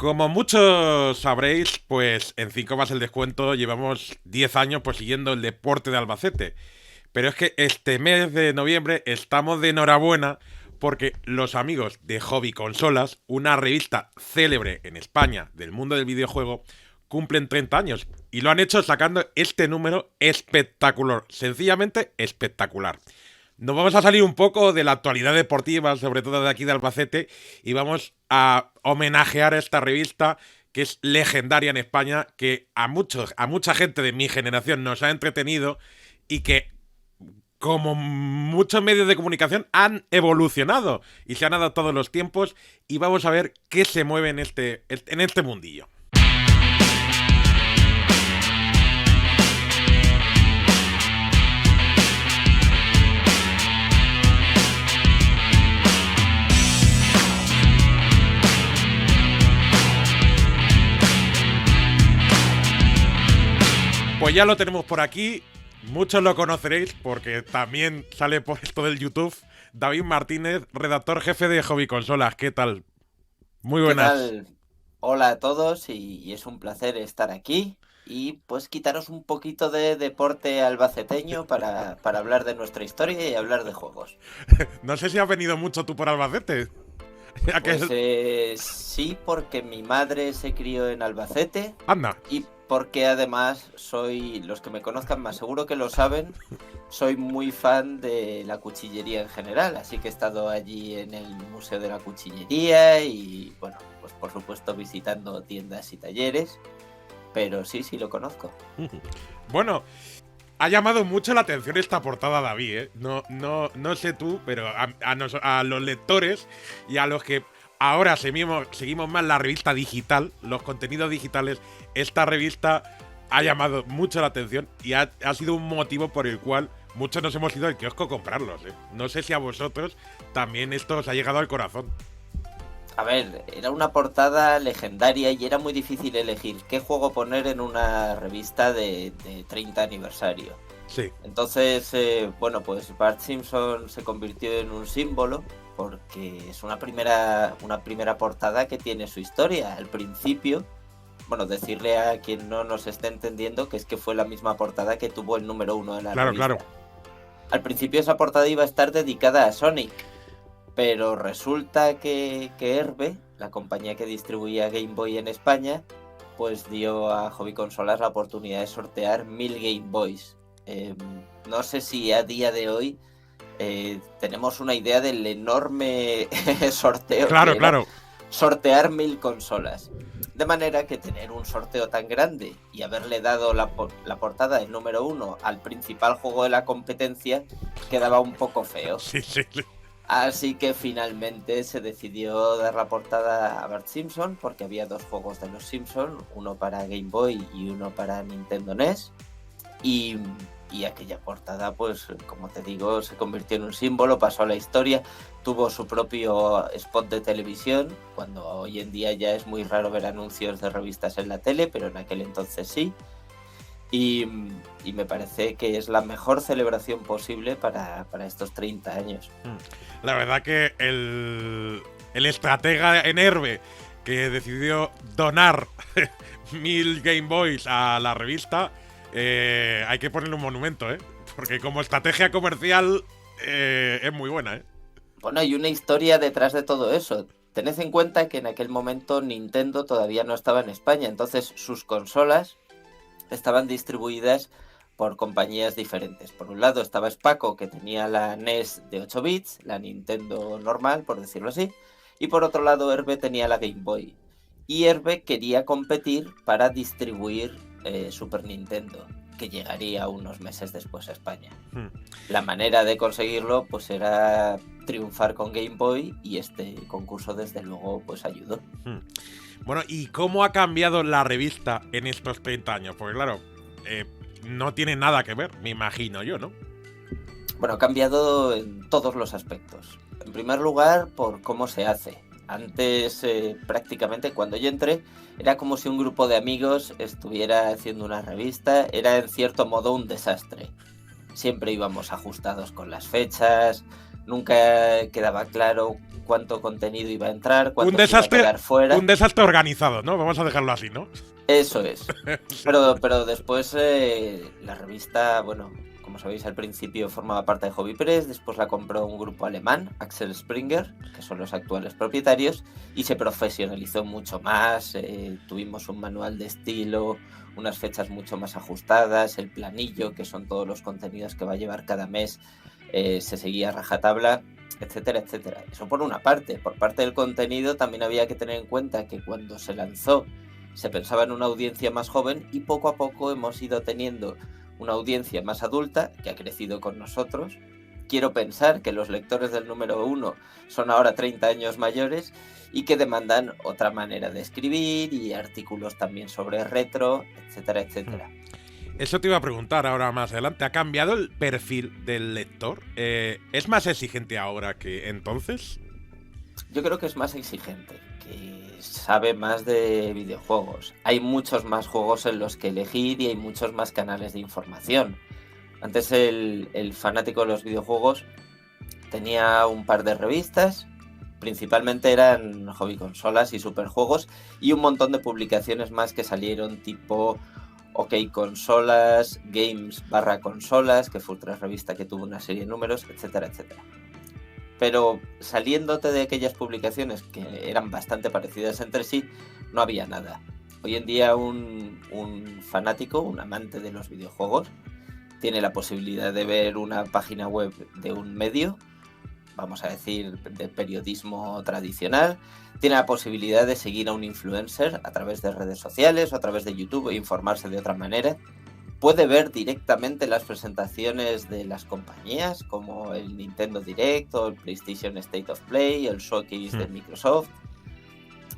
Como muchos sabréis, pues en 5 más el descuento llevamos 10 años pues siguiendo el deporte de Albacete. Pero es que este mes de noviembre estamos de enhorabuena porque los amigos de Hobby Consolas, una revista célebre en España del mundo del videojuego, cumplen 30 años y lo han hecho sacando este número espectacular, sencillamente espectacular. Nos vamos a salir un poco de la actualidad deportiva, sobre todo de aquí de Albacete, y vamos a homenajear a esta revista que es legendaria en España, que a mucha gente de mi generación nos ha entretenido y que, como muchos medios de comunicación, han evolucionado y se han adaptado a los tiempos, y vamos a ver qué se mueve en este mundillo. Pues ya lo tenemos por aquí. Muchos lo conoceréis porque también sale por esto del YouTube. David Martínez, redactor jefe de Hobby Consolas. ¿Qué tal? Muy ¿Qué buenas. tal? Hola a todos y es un placer estar aquí y pues quitaros un poquito de deporte albaceteño para hablar de nuestra historia y hablar de juegos. No sé si has venido mucho tú por Albacete. Ya que Pues sí, porque mi madre se crió en Albacete anda. y porque además los que me conozcan más seguro que lo saben, soy muy fan de la cuchillería en general, así que he estado allí en el Museo de la Cuchillería y bueno, pues por supuesto visitando tiendas y talleres. Pero sí, sí lo conozco. Bueno, ha llamado mucho la atención esta portada, David, ¿eh? No sé tú, pero a los lectores y a los que ahora seguimos más la revista digital, los contenidos digitales, esta revista ha llamado mucho la atención y ha sido un motivo por el cual muchos nos hemos ido al kiosco a comprarlos, ¿eh? No sé si a vosotros también esto os ha llegado al corazón. A ver, era una portada legendaria y era muy difícil elegir qué juego poner en una revista de 30 aniversario. Sí, Entonces, bueno, pues Bart Simpson se convirtió en un símbolo porque es una primera portada que tiene su historia. Al principio, bueno, decirle a quien no nos esté entendiendo que es que fue la misma portada que tuvo el número uno de la claro, claro. revista. Al principio esa portada iba a estar dedicada a Sonic, pero resulta que Herbe, la compañía que distribuía Game Boy en España, pues dio a Hobby Consolas la oportunidad de sortear 1000 Game Boys. Eh, no sé si a día de hoy tenemos una idea del enorme sorteo Claro, que era claro. sortear 1000 consolas. De manera que tener un sorteo tan grande y haberle dado la portada del número uno al principal juego de la competencia quedaba un poco feo. Sí, sí, sí. Así que finalmente se decidió dar la portada a Bart Simpson porque había dos juegos de los Simpson, uno para Game Boy y uno para Nintendo NES. Y, y aquella portada, pues como te digo, se convirtió en un símbolo, pasó a la historia, tuvo su propio spot de televisión, cuando hoy en día ya es muy raro ver anuncios de revistas en la tele, pero en aquel entonces sí. Y, y me parece que es la mejor celebración posible para estos 30 años. La verdad que el estratega en Herbe que decidió donar 1000 Game Boys a la revista, hay que ponerle un monumento, ¿eh? Porque como estrategia comercial es muy buena, ¿eh? Bueno, hay una historia detrás de todo eso. Tened en cuenta que en aquel momento Nintendo todavía no estaba en España, entonces sus consolas estaban distribuidas por compañías diferentes. Por un lado estaba Spaco, que tenía la NES de 8 bits, la Nintendo normal, por decirlo así, y por otro lado Herbe tenía la Game Boy. Y Herbe quería competir para distribuir Super Nintendo, que llegaría unos meses después a España. Hmm, La manera de conseguirlo pues era triunfar con Game Boy y este concurso desde luego pues ayudó. hmm. Bueno, ¿y cómo ha cambiado la revista en estos 30 años? Porque claro, eh, no tiene nada que ver, me imagino yo, ¿no? Bueno, ha cambiado en todos los aspectos. En primer lugar, por cómo se hace. Antes, prácticamente, cuando yo entré, era como si un grupo de amigos estuviera haciendo una revista. Era, en cierto modo, un desastre. Siempre íbamos ajustados con las fechas, nunca quedaba claro cuánto contenido iba a entrar, Un cuánto se iba a quedar fuera. Un desastre organizado, ¿no? Vamos a dejarlo así, ¿no? Eso es. Pero después la revista, bueno, como sabéis, al principio formaba parte de Hobby Press, después la compró un grupo alemán, Axel Springer, que son los actuales propietarios, y se profesionalizó mucho más. Tuvimos un manual de estilo, unas fechas mucho más ajustadas, el planillo, que son todos los contenidos que va a llevar cada mes, se seguía a rajatabla, etcétera, etcétera. Eso por una parte. Por parte del contenido también había que tener en cuenta que cuando se lanzó se pensaba en una audiencia más joven y poco a poco hemos ido teniendo una audiencia más adulta que ha crecido con nosotros. Quiero pensar que los lectores del número 1 son ahora 30 años mayores y que demandan otra manera de escribir y artículos también sobre retro, etcétera, etcétera. Eso te iba a preguntar ahora más adelante. ¿Ha cambiado el perfil del lector? ¿Es más exigente ahora que entonces? Yo creo que es más exigente, que sabe más de videojuegos. Hay muchos más juegos en los que elegir y hay muchos más canales de información. Antes el fanático de los videojuegos tenía un par de revistas, principalmente eran hobby consolas y superjuegos, y un montón de publicaciones más que salieron tipo OK Consolas, Games/Consolas, que fue otra revista que tuvo una serie de números, etcétera, etcétera. Pero saliéndote de aquellas publicaciones que eran bastante parecidas entre sí, no había nada. Hoy en día un fanático, un amante de los videojuegos, tiene la posibilidad de ver una página web de un medio, vamos a decir, de periodismo tradicional, tiene la posibilidad de seguir a un influencer a través de redes sociales o a través de YouTube e informarse de otra manera. Puede ver directamente las presentaciones de las compañías, como el Nintendo Direct o el PlayStation State of Play, el Showcase de Microsoft.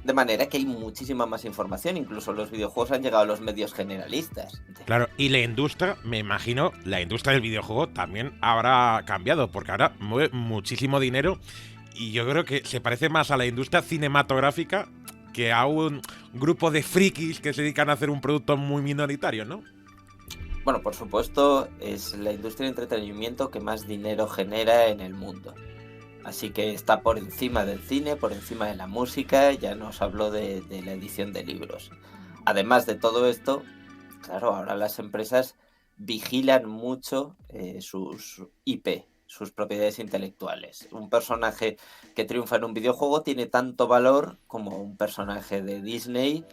De manera que hay muchísima más información, incluso los videojuegos han llegado a los medios generalistas. Claro, y la industria, me imagino, la industria del videojuego también habrá cambiado, porque ahora mueve muchísimo dinero y yo creo que se parece más a la industria cinematográfica que a un grupo de frikis que se dedican a hacer un producto muy minoritario, ¿no? Bueno, por supuesto, es la industria de entretenimiento que más dinero genera en el mundo. Así que está por encima del cine, por encima de la música, ya nos habló de la edición de libros. Además de todo esto, claro, ahora las empresas vigilan mucho sus IP, sus propiedades intelectuales. Un personaje que triunfa en un videojuego tiene tanto valor como un personaje de Disney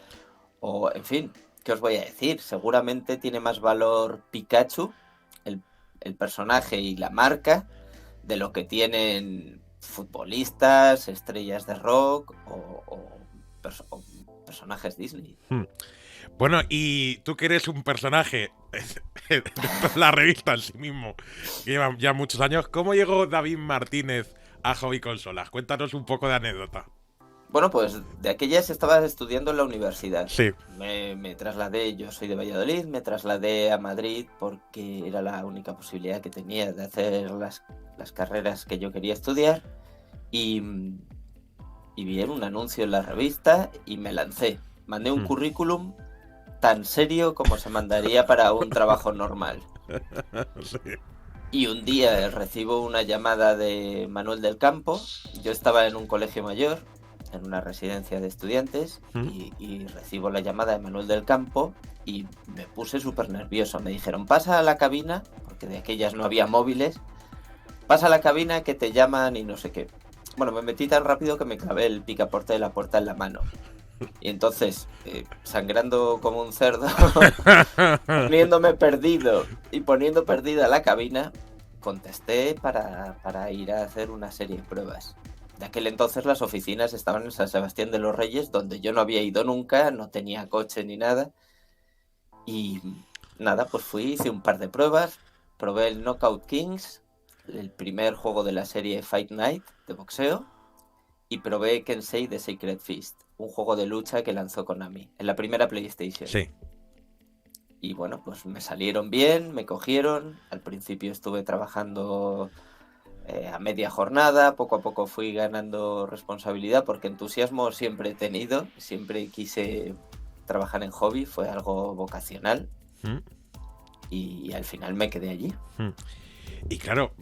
o, en fin, ¿qué os voy a decir? Seguramente tiene más valor Pikachu, el personaje y la marca, de lo que tienen futbolistas, estrellas de rock o personajes Disney. Bueno, y tú que eres un personaje de la revista en sí mismo, que lleva ya muchos años, ¿cómo llegó David Martínez a Hobby Consolas? Cuéntanos un poco de anécdota. Bueno, pues de aquellas estaba estudiando en la universidad. Sí. Me trasladé, yo soy de Valladolid, me trasladé a Madrid porque era la única posibilidad que tenía de hacer las carreras que yo quería estudiar y vi un anuncio en la revista y me lancé. Mandé un currículum tan serio como se mandaría para un trabajo normal. Sí. Y un día recibo una llamada de Manuel del Campo. Yo estaba en un colegio mayor, en una residencia de estudiantes, y recibo la llamada de Manuel del Campo y me puse súper nervioso. Me dijeron, pasa a la cabina, porque de aquellas no había móviles, pasa a la cabina que te llaman y no sé qué. Bueno, me metí tan rápido que me clavé el picaporte de la puerta en la mano. Y entonces, sangrando como un cerdo, poniéndome perdido y poniendo perdida la cabina, contesté para ir a hacer una serie de pruebas. De aquel entonces las oficinas estaban en San Sebastián de los Reyes, donde yo no había ido nunca, no tenía coche ni nada. Y nada, pues fui, hice un par de pruebas, probé el Knockout Kings, el primer juego de la serie Fight Night de boxeo, y probé Kensei The Sacred Fist, un juego de lucha que lanzó Konami en la primera PlayStation. Sí. Y bueno, pues me salieron bien, me cogieron. Al principio estuve trabajando a media jornada, poco a poco fui ganando responsabilidad porque entusiasmo siempre he tenido, siempre quise trabajar en hobby, fue algo vocacional. Y al final me quedé allí. Y claro,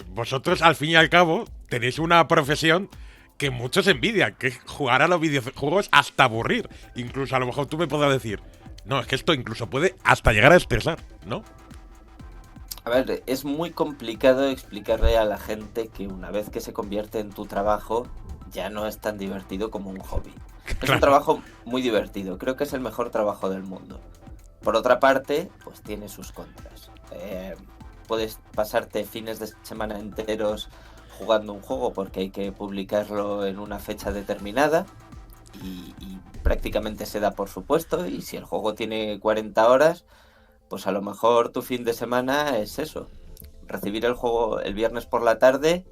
vosotros al fin y al cabo tenéis una profesión que muchos envidian, que es jugar a los videojuegos hasta aburrir. Incluso a lo mejor tú me podrás decir, no, es que esto incluso puede hasta llegar a estresar, ¿no? A ver, es muy complicado explicarle a la gente que una vez que se convierte en tu trabajo, ya no es tan divertido como un hobby. Es un Claro. trabajo muy divertido, creo que es el mejor trabajo del mundo. Por otra parte, pues tiene sus contras. Puedes pasarte fines de semana enteros jugando un juego porque hay que publicarlo en una fecha determinada y prácticamente se da por supuesto, y si el juego tiene 40 horas, pues a lo mejor tu fin de semana es eso, recibir el juego el viernes por la tarde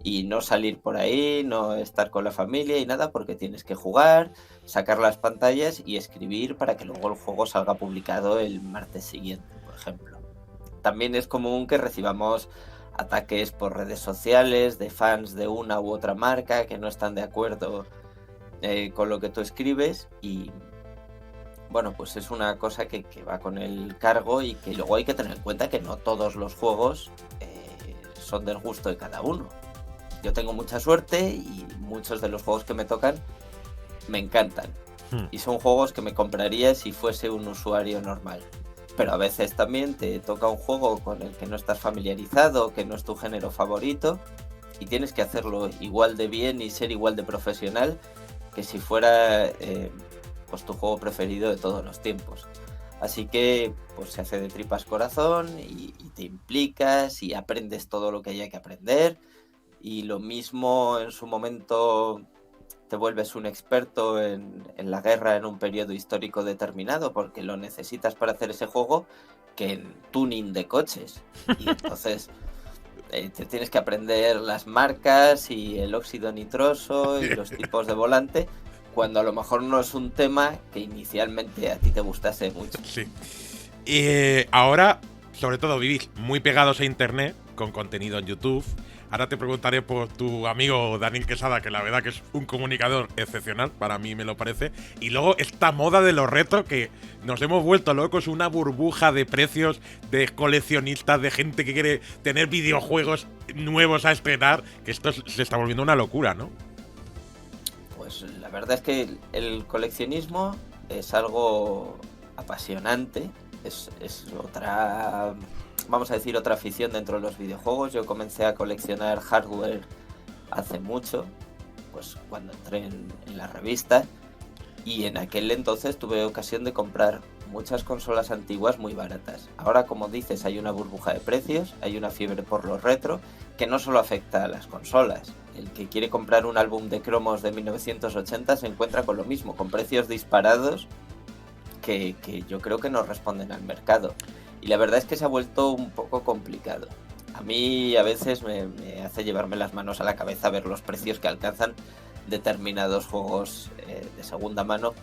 y no salir por ahí, no estar con la familia y nada, porque tienes que jugar, sacar las pantallas y escribir para que luego el juego salga publicado el martes siguiente, por ejemplo. También es común que recibamos ataques por redes sociales de fans de una u otra marca que no están de acuerdo con lo que tú escribes, y bueno, pues es una cosa que va con el cargo, y que luego hay que tener en cuenta que no todos los juegos son del gusto de cada uno. Yo tengo mucha suerte y muchos de los juegos que me tocan me encantan. Y son juegos que me compraría si fuese un usuario normal. Pero a veces también te toca un juego con el que no estás familiarizado, que no es tu género favorito, y tienes que hacerlo igual de bien y ser igual de profesional que si fuera pues tu juego preferido de todos los tiempos. Así que pues se hace de tripas corazón y te implicas y aprendes todo lo que haya que aprender, y lo mismo en su momento te vuelves un experto en la guerra en un periodo histórico determinado porque lo necesitas para hacer ese juego, que en tuning de coches. Y entonces te tienes que aprender las marcas y el óxido nitroso y los tipos de volante, cuando a lo mejor no es un tema que inicialmente a ti te gustase mucho. Sí. Y ahora, sobre todo, vivís muy pegados a internet, con contenido en YouTube. Ahora te preguntaré por tu amigo Daniel Quesada, que la verdad que es un comunicador excepcional, para mí me lo parece. Y luego esta moda de los retro, que nos hemos vuelto locos, una burbuja de precios, de coleccionistas, de gente que quiere tener videojuegos nuevos a estrenar, que esto se está volviendo una locura, ¿no? Pues la verdad es que el coleccionismo es algo apasionante, es otra, vamos a decir, otra afición dentro de los videojuegos. Yo comencé a coleccionar hardware hace mucho, pues cuando entré en la revista, y en aquel entonces tuve ocasión de comprar muchas consolas antiguas muy baratas. Ahora, como dices, hay una burbuja de precios, hay una fiebre por los retro, que no solo afecta a las consolas. El que quiere comprar un álbum de cromos de 1980 se encuentra con lo mismo, con precios disparados que yo creo que no responden al mercado. Y la verdad es que se ha vuelto un poco complicado. A mí a veces me hace llevarme las manos a la cabeza ver los precios que alcanzan determinados juegos de segunda mano,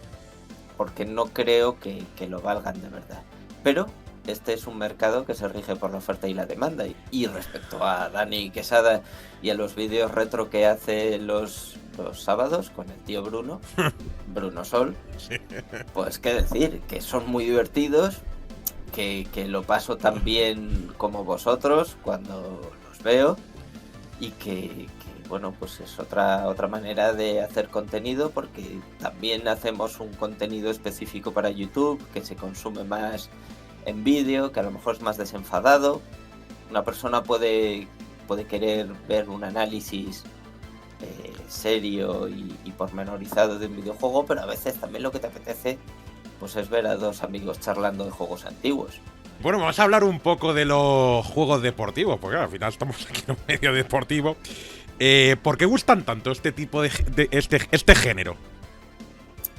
porque no creo que lo valgan de verdad. Pero este es un mercado que se rige por la oferta y la demanda. Y respecto a Dani Quesada y a los vídeos retro que hace los sábados con el tío Bruno, Bruno Sol, pues qué decir, que son muy divertidos, que lo paso tan bien como vosotros cuando los veo, y que bueno, pues es otra manera de hacer contenido, porque también hacemos un contenido específico para YouTube que se consume más en vídeo, que a lo mejor es más desenfadado. Una persona puede querer ver un análisis serio y pormenorizado de un videojuego, pero a veces también lo que te apetece pues es ver a dos amigos charlando de juegos antiguos. Bueno, vamos a hablar un poco de los juegos deportivos, porque al final estamos aquí en un medio deportivo. ¿Por qué gustan tanto este tipo de este género?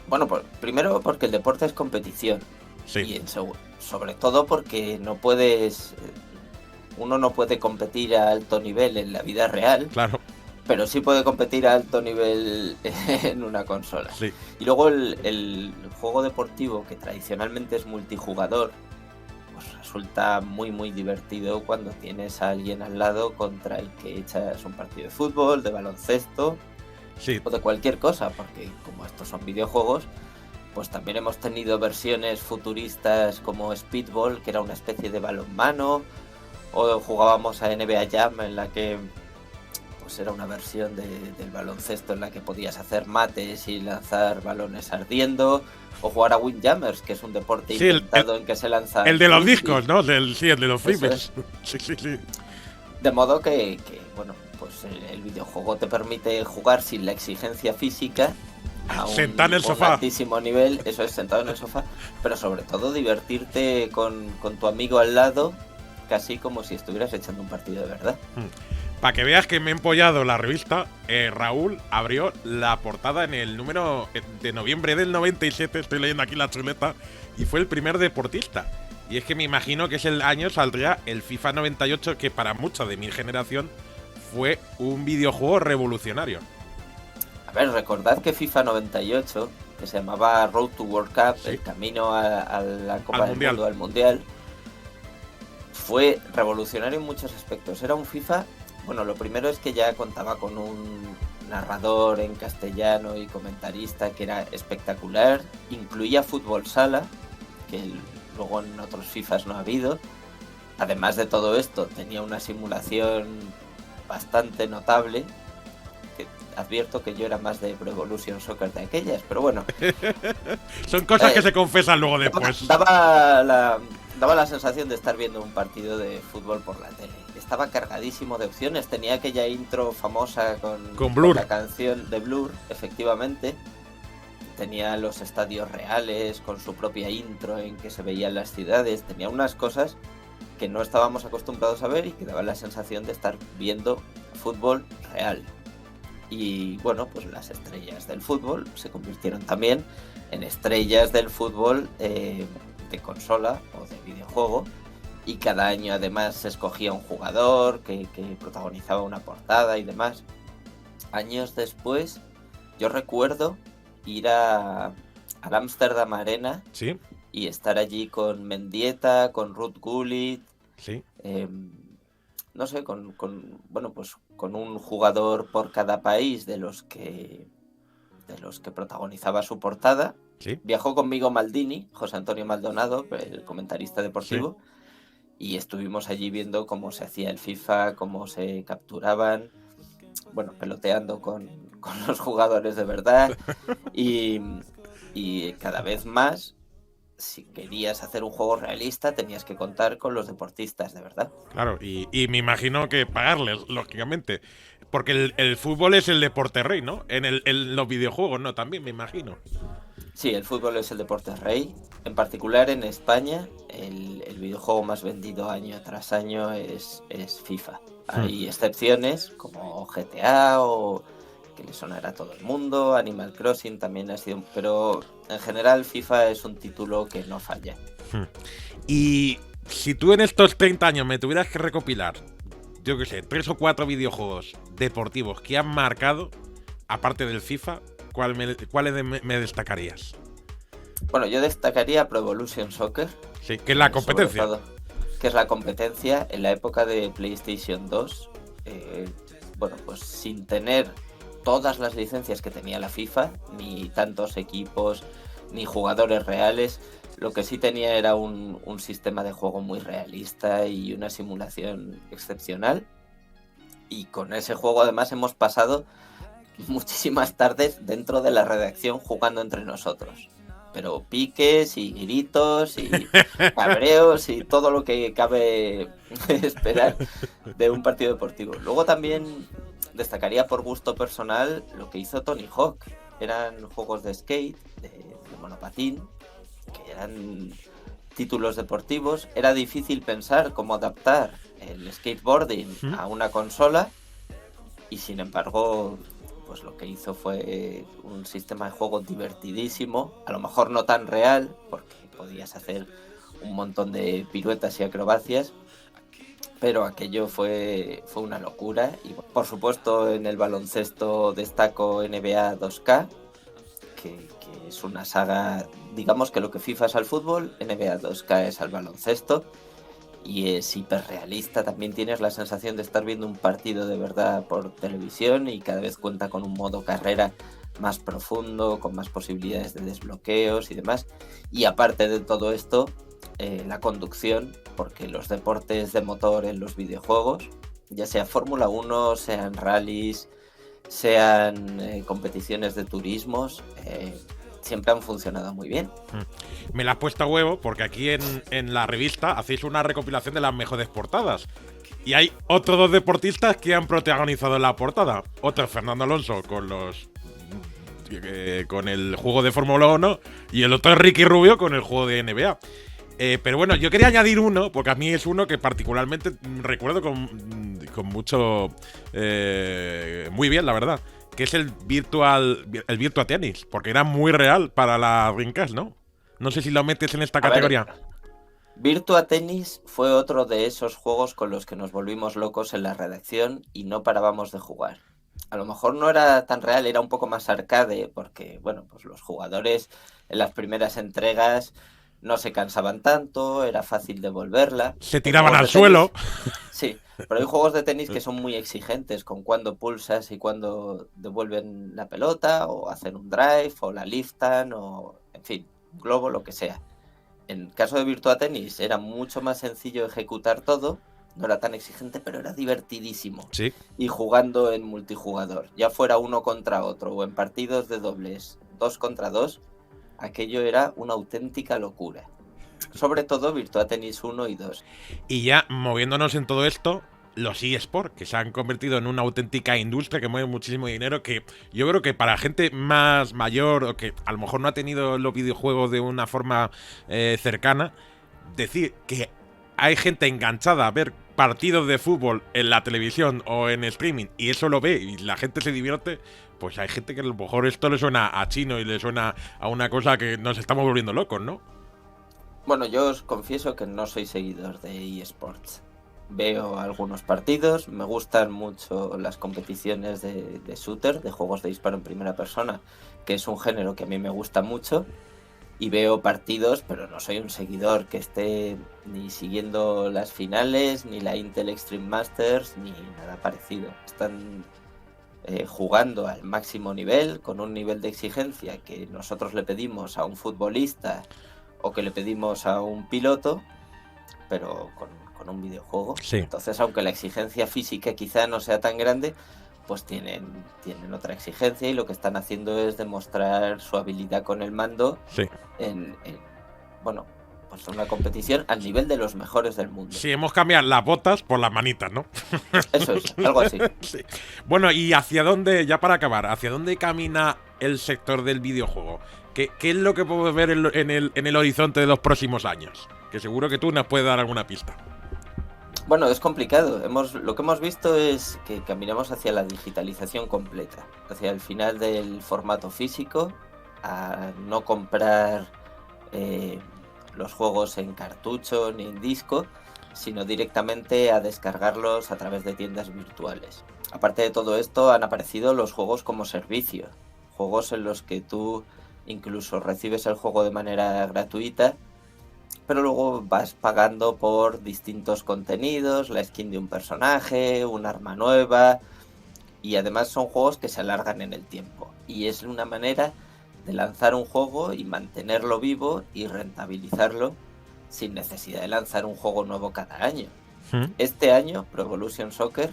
Bueno, pues primero porque el deporte es competición. Sí. Y sobre todo porque uno no puede competir a alto nivel en la vida real. Claro. Pero sí puede competir a alto nivel en una consola. Sí. Y luego el juego deportivo, que tradicionalmente es multijugador, pues resulta muy muy divertido cuando tienes a alguien al lado contra el que echas un partido de fútbol, de baloncesto, Sí. o de cualquier cosa, porque como estos son videojuegos, pues también hemos tenido versiones futuristas como Speedball, que era una especie de balonmano, o jugábamos a NBA Jam, en la que pues era una versión del baloncesto en la que podías hacer mates y lanzar balones ardiendo, o jugar a Windjammers, que es un deporte Sí, inventado en que se lanza el de los discos, ¿no? Sí, el de los flippers. Sí. De modo que bueno, pues el videojuego te permite jugar sin la exigencia física a sentado en el sofá. altísimo nivel, eso es, sentado en el sofá, pero sobre todo divertirte con tu amigo al lado, casi como si estuvieras echando un partido de verdad. Para que veas que me he empollado la revista, Raúl abrió la portada en el número de noviembre del 97, estoy leyendo aquí la chuleta, y fue el primer deportista. Y es que me imagino que ese año saldría el FIFA 98, que para mucha de mi generación fue un videojuego revolucionario. A ver, recordad que FIFA 98, que se llamaba Road to World Cup, sí, el camino a la Copa del Mundial. Mundo, al Mundial, fue revolucionario en muchos aspectos. Era un FIFA, bueno, lo primero es que ya contaba con un narrador en castellano y comentarista que era espectacular, incluía fútbol sala, que luego en otros FIFAs no ha habido. Además de todo esto, tenía una simulación bastante notable, que advierto que yo era más de Pro Evolution Soccer de aquellas, pero bueno. Son cosas que se confesan luego después. Daba la sensación de estar viendo un partido de fútbol por la tele. Estaba cargadísimo de opciones, tenía aquella intro famosa con Blur. la canción de Blur, efectivamente. Tenía los estadios reales con su propia intro en que se veían las ciudades. Tenía unas cosas que no estábamos acostumbrados a ver y que daban la sensación de estar viendo fútbol real. Y bueno, pues las estrellas del fútbol se convirtieron también en estrellas del fútbol de consola o de videojuego, y cada año además se escogía un jugador que protagonizaba una portada y demás. Años después, yo recuerdo ir al Amsterdam Arena, ¿Sí? y estar allí con Mendieta, con Ruud Gullit, Sí. No sé, bueno, pues con un jugador por cada país de los que protagonizaba su portada. Sí. Viajó conmigo Maldini, José Antonio Maldonado, el comentarista deportivo, sí. Y estuvimos allí viendo cómo se hacía el FIFA, cómo se capturaban, bueno, peloteando con los jugadores de verdad. y cada vez más, si querías hacer un juego realista, tenías que contar con los deportistas de verdad. Claro, y me imagino que pagarles, lógicamente. Porque el fútbol es el deporte rey, ¿no? En los videojuegos, ¿no? También me imagino. Sí, el fútbol es el deporte rey. En particular en España, el videojuego más vendido año tras año es FIFA. Hay excepciones como GTA o que le sonará a todo el mundo, Animal Crossing también ha sido, pero en general FIFA es un título que no falla. Y si tú en estos 30 años me tuvieras que recopilar, yo qué sé, 3 o 4 videojuegos deportivos que han marcado, aparte del FIFA, ¿cuáles me destacarías? Bueno, yo destacaría Pro Evolution Soccer. Sí, que es la competencia. Todo, que es la competencia en la época de PlayStation 2. Bueno, pues sin tener todas las licencias que tenía la FIFA, ni tantos equipos, ni jugadores reales. Lo que sí tenía era un sistema de juego muy realista y una simulación excepcional. Y con ese juego además hemos pasado muchísimas tardes dentro de la redacción jugando entre nosotros. Pero piques y gritos y cabreos y todo lo que cabe esperar de un partido deportivo. Luego también destacaría por gusto personal lo que hizo Tony Hawk. Eran juegos de skate, de monopatín, que eran títulos deportivos. Era difícil pensar cómo adaptar el skateboarding a una consola, y sin embargo, pues lo que hizo fue un sistema de juego divertidísimo, a lo mejor no tan real, porque podías hacer un montón de piruetas y acrobacias, pero aquello fue una locura. Y por supuesto en el baloncesto destaco NBA 2K, que es una saga, digamos que lo que FIFA es al fútbol, NBA 2K es al baloncesto, y es hiperrealista. También tienes la sensación de estar viendo un partido de verdad por televisión, y cada vez cuenta con un modo carrera más profundo, con más posibilidades de desbloqueos y demás. Y aparte de todo esto, la conducción, porque los deportes de motor en los videojuegos, ya sea Fórmula 1, sean rallies, sean competiciones de turismos, siempre han funcionado muy bien. Me la has puesto a huevo porque aquí en la revista hacéis una recopilación de las mejores portadas. Y hay otros 2 deportistas que han protagonizado la portada. Otro es Fernando Alonso con el juego de Fórmula 1 y el otro es Ricky Rubio con el juego de NBA. Pero bueno, yo quería añadir uno, porque a mí es uno que particularmente recuerdo con mucho... muy bien, la verdad. Que es el Virtua Tennis, porque era muy real para la Dreamcast, ¿no? No sé si lo metes en esta categoría. Virtua Tennis fue otro de esos juegos con los que nos volvimos locos en la redacción y no parábamos de jugar. A lo mejor no era tan real, era un poco más arcade, porque, bueno, pues los jugadores en las primeras entregas no se cansaban tanto, era fácil devolverla. Se tiraban al suelo. Sí, pero hay juegos de tenis que son muy exigentes con cuándo pulsas y cuándo devuelven la pelota, o hacen un drive, o la liftan, o, en fin, un globo, lo que sea. En el caso de Virtua Tennis era mucho más sencillo ejecutar todo, no era tan exigente, pero era divertidísimo. Sí. Y jugando en multijugador, ya fuera uno contra otro o en partidos de dobles, 2 contra 2, aquello era una auténtica locura. Sobre todo Virtua Tennis 1 y 2. Y ya moviéndonos en todo esto, los eSports, que se han convertido en una auténtica industria que mueve muchísimo dinero, que yo creo que para gente más mayor o que a lo mejor no ha tenido los videojuegos de una forma cercana, decir que hay gente enganchada a ver partidos de fútbol en la televisión o en streaming y eso lo ve y la gente se divierte, pues hay gente que a lo mejor esto le suena a chino y le suena a una cosa que nos estamos volviendo locos, ¿no? Bueno, yo os confieso que no soy seguidor de eSports. Veo algunos partidos, me gustan mucho las competiciones de shooter, de juegos de disparo en primera persona, que es un género que a mí me gusta mucho, y veo partidos, pero no soy un seguidor que esté ni siguiendo las finales, ni la Intel Extreme Masters, ni nada parecido. Están jugando al máximo nivel, con un nivel de exigencia que nosotros le pedimos a un futbolista o que le pedimos a un piloto, pero con un videojuego. Sí. Entonces, aunque la exigencia física quizá no sea tan grande, pues tienen otra exigencia y lo que están haciendo es demostrar su habilidad con el mando en bueno, pues una competición al nivel de los mejores del mundo. Sí, hemos cambiado las botas por las manitas, ¿no? Eso es, algo así. Sí. Bueno, y hacia dónde, ya para acabar, ¿hacia dónde camina el sector del videojuego? ¿Qué es lo que podemos ver en el horizonte de los próximos años? Que seguro que tú nos puedes dar alguna pista. Bueno, es complicado. Lo que hemos visto es que caminamos hacia la digitalización completa, hacia el final del formato físico, a no comprar los juegos en cartucho ni en disco, sino directamente a descargarlos a través de tiendas virtuales. Aparte de todo esto, han aparecido los juegos como servicio, juegos en los que tú incluso recibes el juego de manera gratuita, pero luego vas pagando por distintos contenidos, la skin de un personaje, un arma nueva, y además son juegos que se alargan en el tiempo. Y es una manera de lanzar un juego y mantenerlo vivo y rentabilizarlo sin necesidad de lanzar un juego nuevo cada año. Este año Pro Evolution Soccer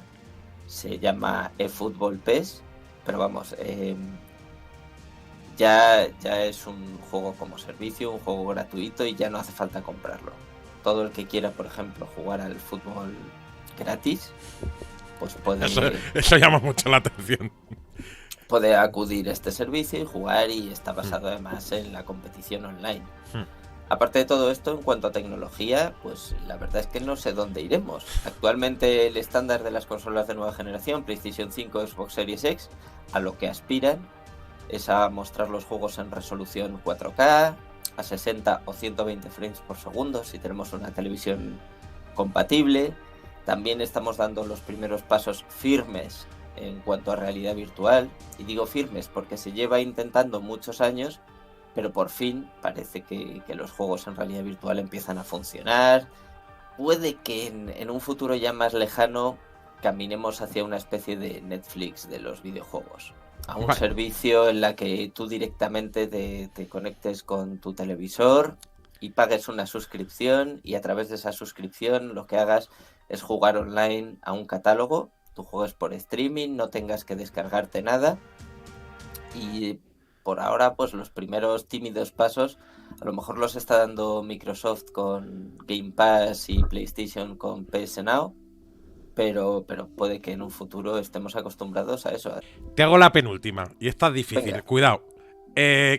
se llama eFootball PES, pero vamos, ya es un juego como servicio, un juego gratuito y ya no hace falta comprarlo. Todo el que quiera, por ejemplo, jugar al fútbol gratis, pues puede... Eso llama mucho la atención. Puede acudir a este servicio y jugar, y está basado además en la competición online. Aparte de todo esto, en cuanto a tecnología, pues la verdad es que no sé dónde iremos. Actualmente el estándar de las consolas de nueva generación, PlayStation 5, Xbox Series X, a lo que aspiran es a mostrar los juegos en resolución 4K, a 60 o 120 frames por segundo, si tenemos una televisión compatible. También estamos dando los primeros pasos firmes en cuanto a realidad virtual, y digo firmes porque se lleva intentando muchos años, pero por fin parece que los juegos en realidad virtual empiezan a funcionar. Puede que en un futuro ya más lejano caminemos hacia una especie de Netflix de los videojuegos, a un servicio en la que tú directamente te conectes con tu televisor y pagues una suscripción y a través de esa suscripción lo que hagas es jugar online a un catálogo, tú juegues por streaming, no tengas que descargarte nada y por ahora pues los primeros tímidos pasos a lo mejor los está dando Microsoft con Game Pass y PlayStation con PS Now, pero puede que en un futuro estemos acostumbrados a eso. Te hago la penúltima, y esta es difícil, Venga. cuidado.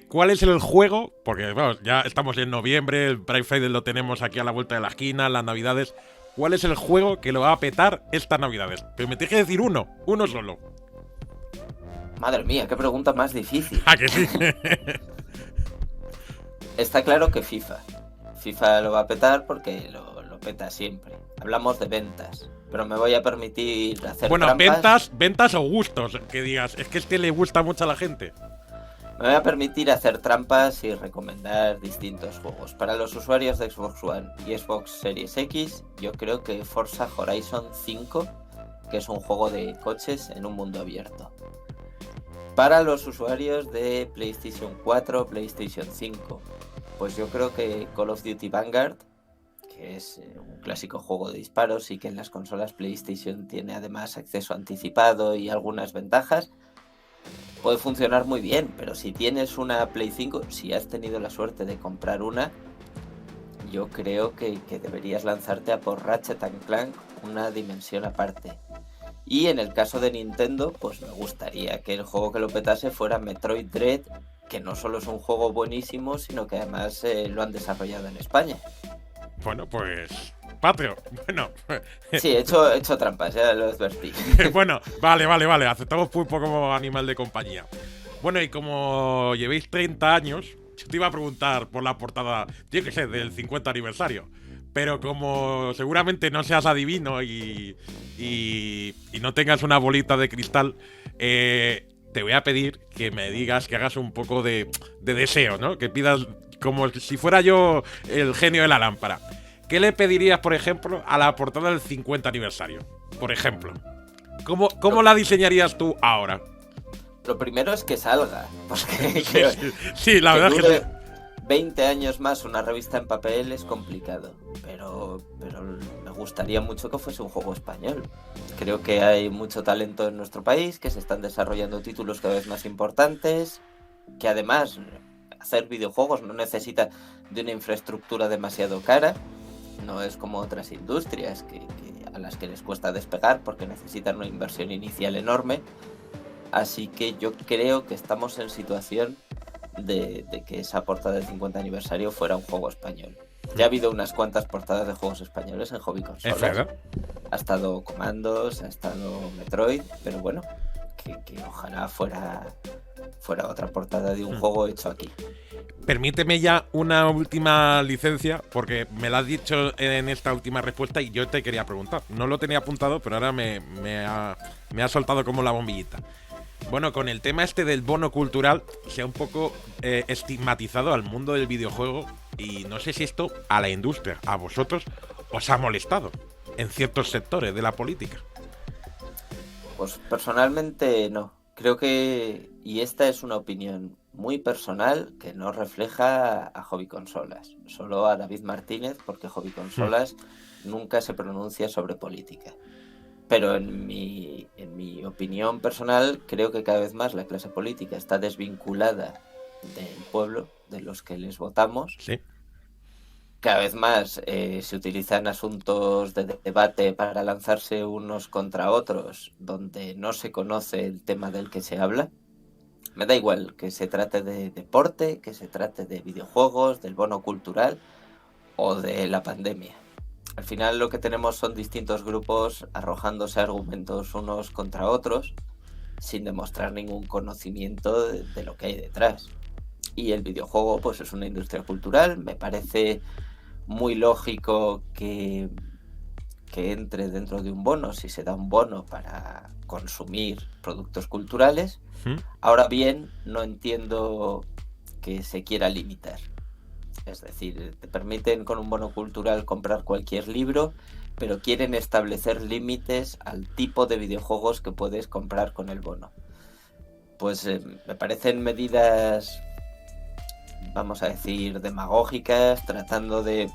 ¿Cuál es el juego? Porque bueno, ya estamos en noviembre, el Black Friday lo tenemos aquí a la vuelta de la esquina, las navidades. ¿Cuál es el juego que lo va a petar estas navidades? Pero me tienes que decir uno solo. Madre mía, qué pregunta más difícil. ¿A que sí? Está claro que FIFA. FIFA lo va a petar porque lo peta siempre. Hablamos de ventas, pero me voy a permitir hacer Bueno, trampas. ventas o gustos, que digas. Es que este le gusta mucho a la gente. Me voy a permitir hacer trampas y recomendar distintos juegos. Para los usuarios de Xbox One y Xbox Series X, yo creo que Forza Horizon 5, que es un juego de coches en un mundo abierto. Para los usuarios de PlayStation 4, PlayStation 5, pues yo creo que Call of Duty Vanguard, que es un clásico juego de disparos y que en las consolas PlayStation tiene además acceso anticipado y algunas ventajas, puede funcionar muy bien, pero si tienes una Play 5, si has tenido la suerte de comprar una, yo creo que deberías lanzarte a por Ratchet & Clank, una dimensión aparte. Y en el caso de Nintendo, pues me gustaría que el juego que lo petase fuera Metroid Dread, que no solo es un juego buenísimo, sino que además lo han desarrollado en España. Bueno, pues... Patrio, bueno... Sí, he hecho trampas, ya lo advertí. Bueno, vale, aceptamos Pulpo como animal de compañía. Bueno, y como llevéis 30 años, yo te iba a preguntar por la portada, tiene que ser del 50 aniversario. Pero como seguramente no seas adivino y no tengas una bolita de cristal, te voy a pedir que me digas, que hagas un poco de deseo, ¿no? Que pidas como si fuera yo el genio de la lámpara. ¿Qué le pedirías, por ejemplo, a la portada del 50 aniversario? Por ejemplo. ¿Cómo la diseñarías tú ahora? Lo primero es que salga, porque Sí, la verdad es que sí. 20 años más una revista en papel es complicado, pero me gustaría mucho que fuese un juego español. Creo que hay mucho talento en nuestro país, que se están desarrollando títulos cada vez más importantes, que además hacer videojuegos no necesita de una infraestructura demasiado cara, no es como otras industrias a las que les cuesta despegar porque necesitan una inversión inicial enorme. Así que yo creo que estamos en situación de que esa portada del 50 aniversario fuera un juego español. Ya ha habido unas cuantas portadas de juegos españoles en hobby consolas. Ha estado Commandos, ha estado Metroid, pero bueno, que ojalá fuera otra portada de un juego hecho aquí. Permíteme ya una última licencia, porque me la has dicho en esta última respuesta y yo te quería preguntar. No lo tenía apuntado, pero ahora me ha soltado como la bombillita. Bueno, con el tema este del bono cultural se ha un poco estigmatizado al mundo del videojuego y no sé si esto a la industria, a vosotros, os ha molestado en ciertos sectores de la política. Pues personalmente no. Creo que, y esta es una opinión muy personal que no refleja a Hobby Consolas, solo a David Martínez, porque Hobby Consolas nunca se pronuncia sobre política. Pero en mi opinión personal, creo que cada vez más la clase política está desvinculada del pueblo, de los que les votamos. Sí. Cada vez más se utilizan asuntos de debate para lanzarse unos contra otros, donde no se conoce el tema del que se habla. Me da igual que se trate de deporte, que se trate de videojuegos, del bono cultural o de la pandemia. Al final lo que tenemos son distintos grupos arrojándose argumentos unos contra otros sin demostrar ningún conocimiento de lo que hay detrás. Y el videojuego pues es una industria cultural, me parece muy lógico que entre dentro de un bono si se da un bono para consumir productos culturales. Ahora bien, no entiendo que se quiera limitar. Es decir, te permiten con un bono cultural comprar cualquier libro, pero quieren establecer límites al tipo de videojuegos que puedes comprar con el bono. Pues me parecen medidas vamos a decir, demagógicas, tratando de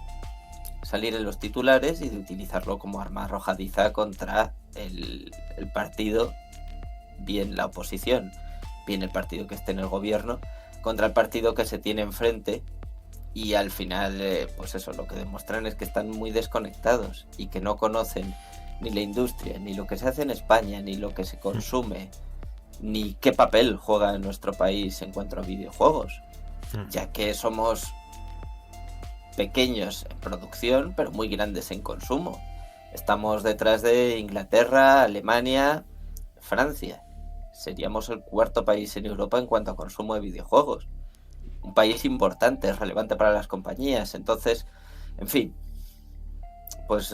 salir en los titulares y de utilizarlo como arma arrojadiza contra el partido, bien la oposición, bien el partido que esté en el gobierno, contra el partido que se tiene enfrente. Y al final, pues eso, lo que demuestran es que están muy desconectados y que no conocen ni la industria, ni lo que se hace en España, ni lo que se consume, ni qué papel juega en nuestro país en cuanto a videojuegos, ya que somos pequeños en producción, pero muy grandes en consumo. Estamos detrás de Inglaterra, Alemania, Francia. Seríamos el cuarto país en Europa en cuanto a consumo de videojuegos. Un país importante, relevante para las compañías. Entonces, en fin, pues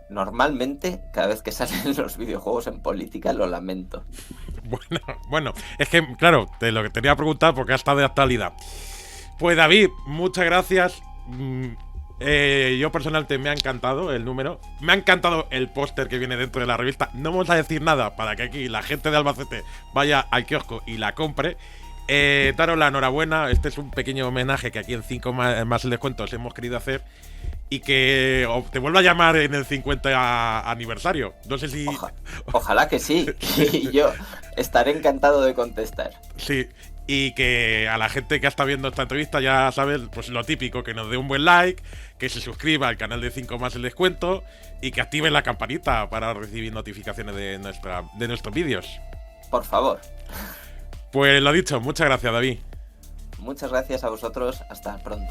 normalmente cada vez que salen los videojuegos en política lo lamento. Bueno, es que, claro, te lo que tenía que preguntar porque ha estado de actualidad. Pues David, muchas gracias. Yo personalmente me ha encantado el número. Me ha encantado el póster que viene dentro de la revista. No vamos a decir nada para que aquí la gente de Albacete vaya al kiosco y la compre. Daros la enhorabuena. Este es un pequeño homenaje que aquí en 5 más el descuento os hemos querido hacer. Y que te vuelva a llamar en el 50 aniversario. No sé si... Ojalá que sí. Y yo estaré encantado de contestar. Sí. Y que a la gente que está viendo esta entrevista, ya sabes, pues lo típico, que nos dé un buen like, que se suscriba al canal de 5 más el descuento y que activen la campanita para recibir notificaciones de nuestros vídeos. Por favor. Pues lo dicho, muchas gracias, David. Muchas gracias a vosotros, hasta pronto.